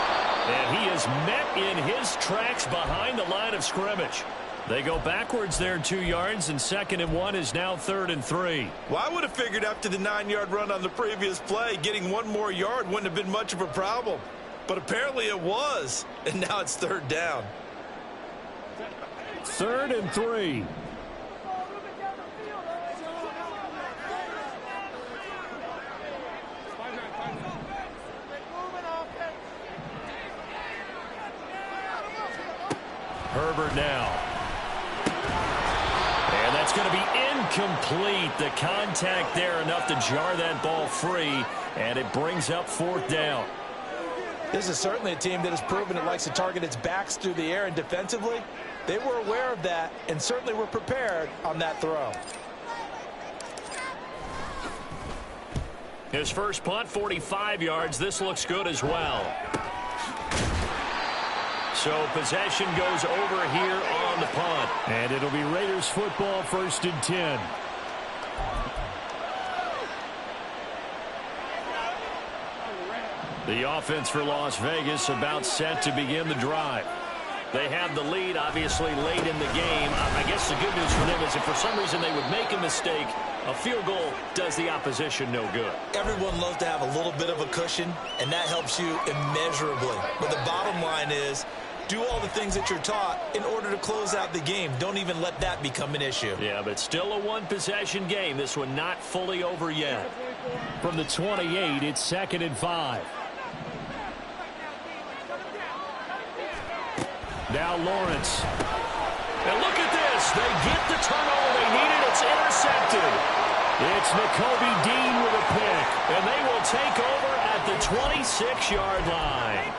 And he is met in his tracks behind the line of scrimmage. They go backwards there 2 yards, and 2nd and 1 is now 3rd and 3. Well, I would have figured after the 9-yard run on the previous play, getting 1 more yard wouldn't have been much of a problem. But apparently it was, and now it's 3rd down. 3rd and 3. Herbert now. And that's going to be incomplete. The contact there enough to jar that ball free, and it brings up 4th down. This is certainly a team that has proven it likes to target its backs through the air, and defensively, they were aware of that and certainly were prepared on that throw. His first punt, 45 yards. This looks good as well. So possession goes over here on the punt. And it'll be Raiders football, 1st and 10. The offense for Las Vegas about set to begin the drive. They have the lead, obviously, late in the game. I guess the good news for them is if for some reason they would make a mistake, a field goal does the opposition no good. Everyone loves to have a little bit of a cushion, and that helps you immeasurably. But the bottom line is, Do all the things that you're taught in order to close out the game. Don't even let that become an issue. Yeah, but still a one-possession game. This one not fully over yet. From the 28, it's 2nd and 5. Now Lawrence. And look at this. They get the turnover they needed. It's intercepted. It's Nakobe Dean with a pick. And they will take over at the 26-yard line.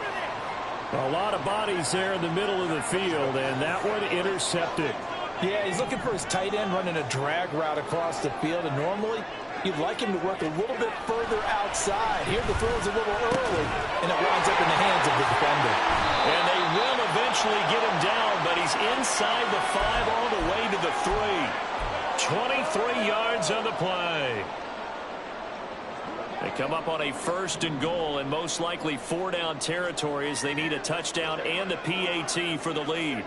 A lot of bodies there in the middle of the field, and that one intercepted. Yeah, he's looking for his tight end running a drag route across the field, and normally you'd like him to work a little bit further outside. Here the throw is a little early, and it winds up in the hands of the defender. And they will eventually get him down, but he's inside the 5 all the way to the 3. 23 yards on the play. They come up on a 1st and goal, and most likely 4-down territory as they need a touchdown and a PAT for the lead.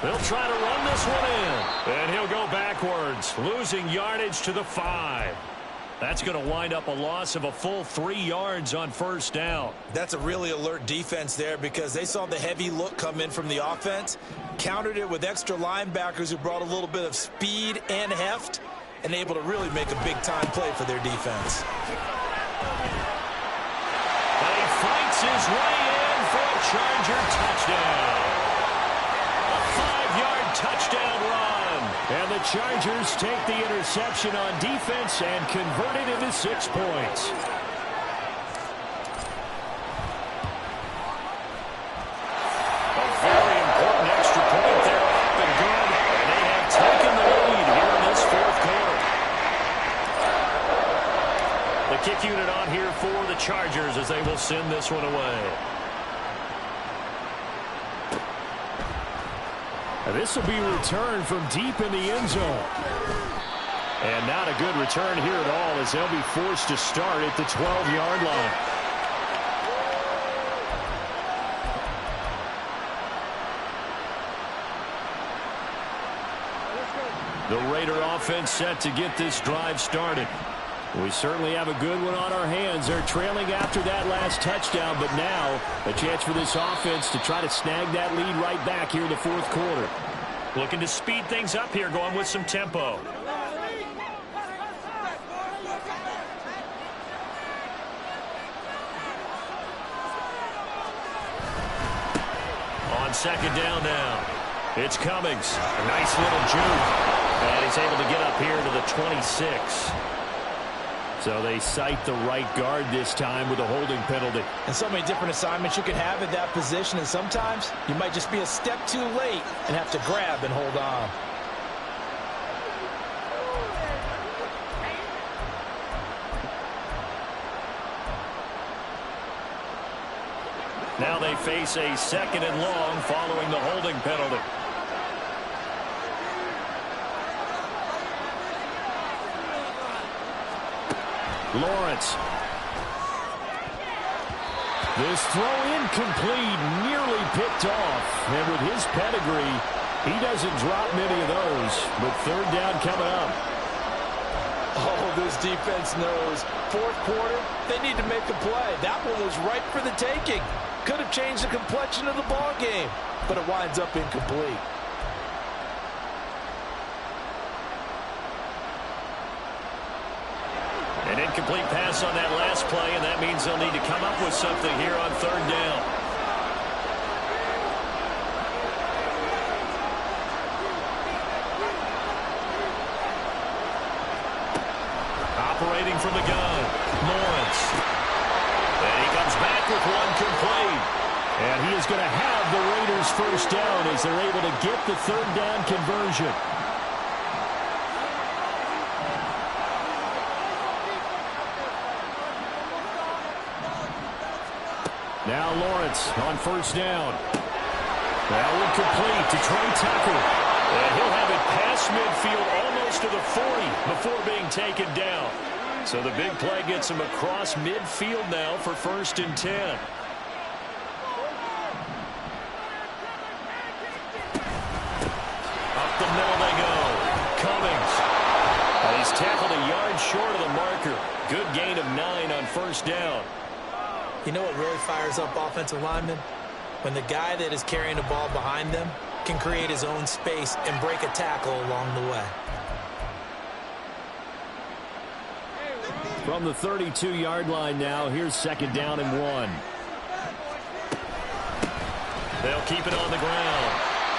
They'll try to run this one in, and he'll go backwards, losing yardage to the 5. That's going to wind up a loss of a full 3 yards on 1st down. That's a really alert defense there because they saw the heavy look come in from the offense, countered it with extra linebackers who brought a little bit of speed and heft, and able to really make a big-time play for their defense. But he fights his way in for a Charger touchdown. A 5-yard touchdown run. And the Chargers take the interception on defense and convert it into 6 points. A very important extra point there up and good. And they have taken the lead here in this 4th quarter. The kick unit on here for the Chargers as they will send this one away. This will be returned from deep in the end zone. And not a good return here at all as they'll be forced to start at the 12-yard line. The Raider offense set to get this drive started. We certainly have a good one on our hands. They're trailing after that last touchdown, but now a chance for this offense to try to snag that lead right back here in the 4th quarter. Looking to speed things up here, going with some tempo. On 2nd down now, it's Cummings. A nice little juke, and he's able to get up here to the 26. So they cite the right guard this time with a holding penalty. And so many different assignments you can have at that position, and sometimes you might just be a step too late and have to grab and hold on. Now they face a 2nd and long following the holding penalty. Lawrence. This throw incomplete, nearly picked off. And with his pedigree, he doesn't drop many of those. But 3rd down coming up. Oh, this defense knows. 4th quarter, they need to make a play. That one was right for the taking. Could have changed the complexion of the ball game, but it winds up incomplete. An incomplete pass on that last play, and that means they'll need to come up with something here on 3rd down. Operating from the gun, Lawrence. And he comes back with one complete. And he is going to have the Raiders' 1st down as they're able to get the 3rd down conversion. Now Lawrence on 1st down. That one complete to Trey Tucker. And he'll have it past midfield almost to the 40 before being taken down. So the big play gets him across midfield now for 1st and 10. Up the middle they go. Cummings. And he's tackled a yard short of the marker. Good gain of 9 on 1st down. You know what really fires up offensive linemen? When the guy that is carrying the ball behind them can create his own space and break a tackle along the way. From the 32-yard line now, here's 2nd down and 1. They'll keep it on the ground.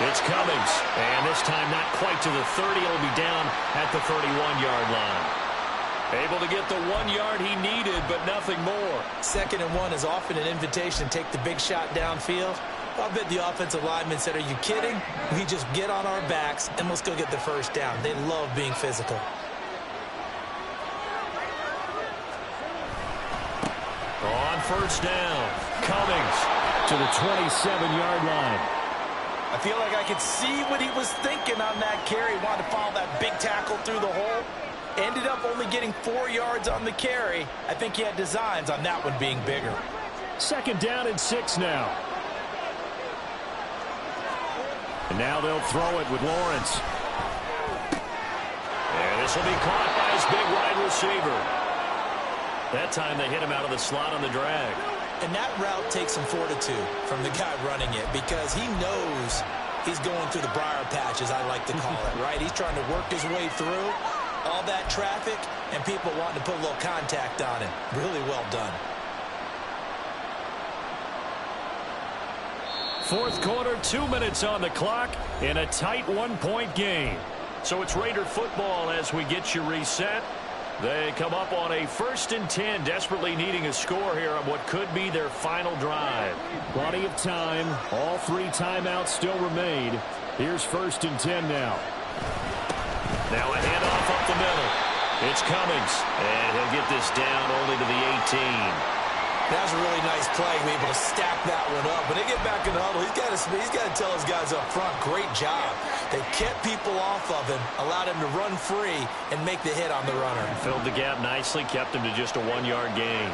It's Cummings, and this time not quite to the 30. It'll be down at the 31-yard line. Able to get the 1 yard he needed, but nothing more. 2nd and 1 is often an invitation to take the big shot downfield. I bet the offensive lineman said, are you kidding? We just get on our backs and let's go get the first down. They love being physical. On 1st down, Cummings to the 27-yard line. I feel like I could see what he was thinking on that carry. Wanted to follow that big tackle through the hole. Ended up only getting 4 yards on the carry. I think he had designs on that one being bigger. 2nd down and 6 now. And now they'll throw it with Lawrence. And this will be caught by his big wide receiver. That time they hit him out of the slot on the drag. And that route takes some fortitude from the guy running it because he knows he's going through the briar patch, as I like to call it, right? He's trying to work his way through all that traffic and people wanting to put a little contact on him. Really well done. 4th quarter, 2 minutes on the clock in a tight 1-point game. So it's Raider football as we get you reset. They come up on a 1st and 10, desperately needing a score here on what could be their final drive. Plenty of time. All 3 timeouts still remain. Here's 1st and 10 now. Now a handoff up the middle. It's Cummings, and he'll get this down only to the 18. That was a really nice play, be able to stack that one up. When they get back in the huddle, he's got to tell his guys up front, great job. They kept people off of him, allowed him to run free and make the hit on the runner. Filled the gap nicely, kept him to just a 1-yard gain.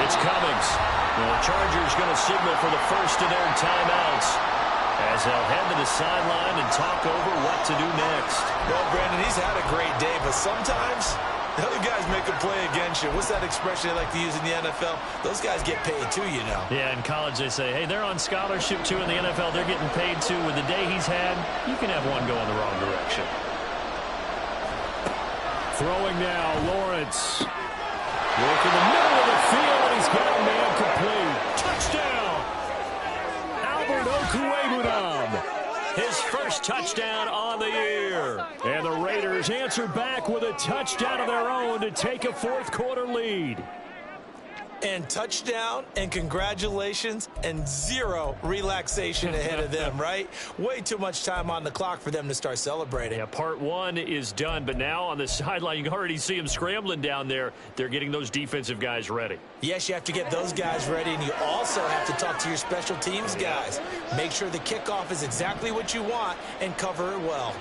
It's Cummings. The Chargers going to signal for the first of their timeouts as they'll head to the sideline and talk over what to do next. Well, Brandon, he's had a great day, but sometimes the other guys make a play against you. What's that expression they like to use in the NFL? Those guys get paid too, you know. Yeah, in college they say, hey, they're on scholarship too. In the NFL, they're getting paid too. With the day he's had, you can have one go in the wrong direction. Throwing now, Lawrence. Work in the middle of the field, and he's got a man complete. Touchdown! Albert Okwuegbunam. His first touchdown on the year. And the Raiders answer back with a touchdown of their own to take a 4th quarter lead. And touchdown and congratulations and 0 relaxation ahead of them, right? Way too much time on the clock for them to start celebrating. Yeah, part 1 is done, but now on the sideline, you can already see them scrambling down there. They're getting those defensive guys ready. Yes, you have to get those guys ready, and you also have to talk to your special teams guys. Make sure the kickoff is exactly what you want and cover it well.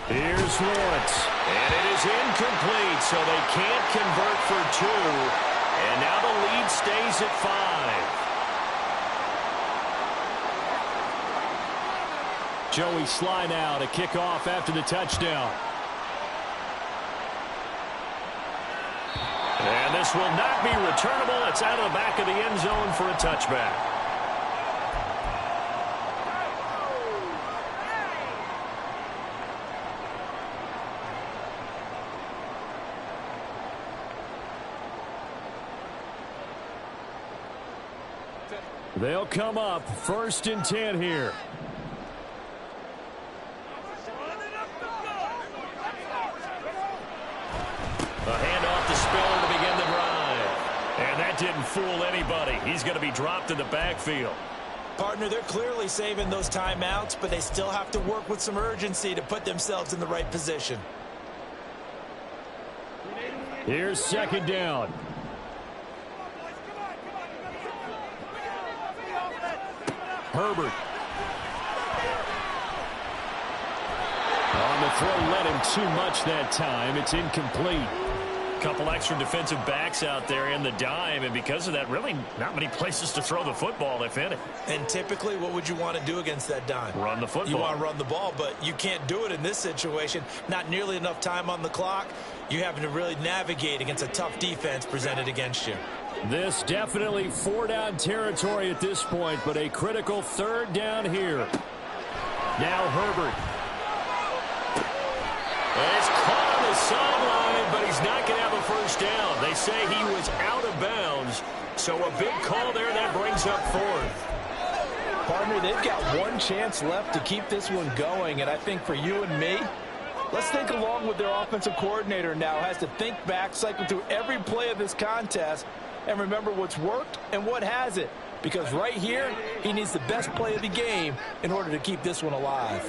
Here's Lawrence, and it is incomplete, so they can't convert for 2. And now the lead stays at 5. Joey Sly now to kick off after the touchdown. And this will not be returnable. It's out of the back of the end zone for a touchback. They'll come up 1st and 10 here. A handoff to Spiller to begin the drive. And that didn't fool anybody. He's going to be dropped in the backfield. Partner, they're clearly saving those timeouts, but they still have to work with some urgency to put themselves in the right position. Here's 2nd down. Herbert. On the throw, led him too much that time. It's incomplete. Couple extra defensive backs out there in the dime, and because of that, really not many places to throw the football, if any. And typically, what would you want to do against that dime? Run the football. You want to run the ball, but you can't do it in this situation. Not nearly enough time on the clock. You're having to really navigate against a tough defense presented against you. This definitely 4-down territory at this point, but a critical 3rd down here. Now Herbert. It's caught on the sideline, but he's not going to have a first down. They say he was out of bounds, so a big call there that brings up 4th. Partner, they've got one chance left to keep this one going, and I think for you and me, let's think along with their offensive coordinator now. Has to think back, cycle through every play of this contest, and remember what's worked and what hasn't. Because right here, he needs the best play of the game in order to keep this one alive.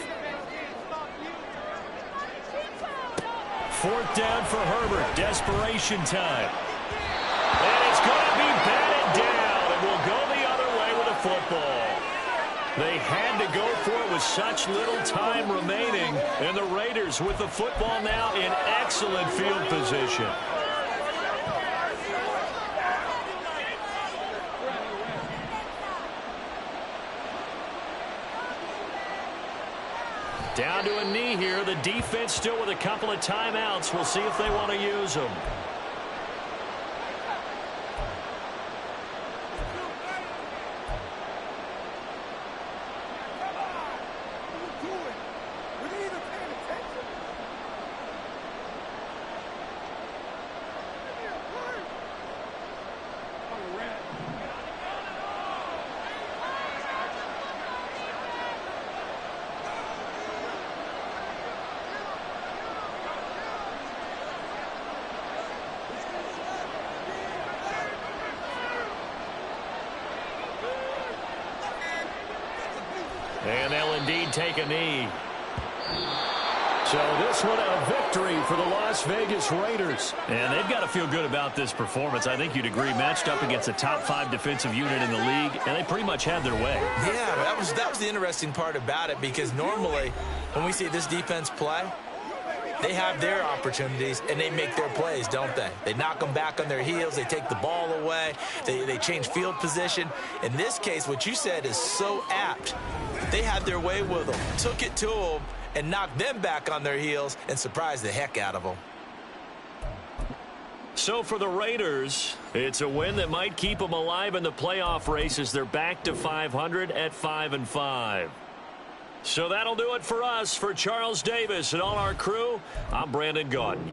4th down for Herbert. Desperation time. And it's going to be batted down, and we'll go the other way with a football. They had to go for it with such little time remaining, and the Raiders with the football now in excellent field position. Down to a knee here. The defense still with a couple of timeouts. We'll see if they want to use them. And they'll indeed take a knee. So this one a victory for the Las Vegas Raiders. And they've got to feel good about this performance. I think you'd agree, matched up against a top 5 defensive unit in the league, and they pretty much had their way. Yeah, that was the interesting part about it, because normally when we see this defense play, they have their opportunities, and they make their plays, don't they? They knock them back on their heels. They take the ball away. They change field position. In this case, what you said is so apt. They had their way with them, took it to them, and knocked them back on their heels and surprised the heck out of them. So for the Raiders, it's a win that might keep them alive in the playoff race as they're back to 500 at 5-5. So that'll do it for us. For Charles Davis and all our crew, I'm Brandon Gaudin.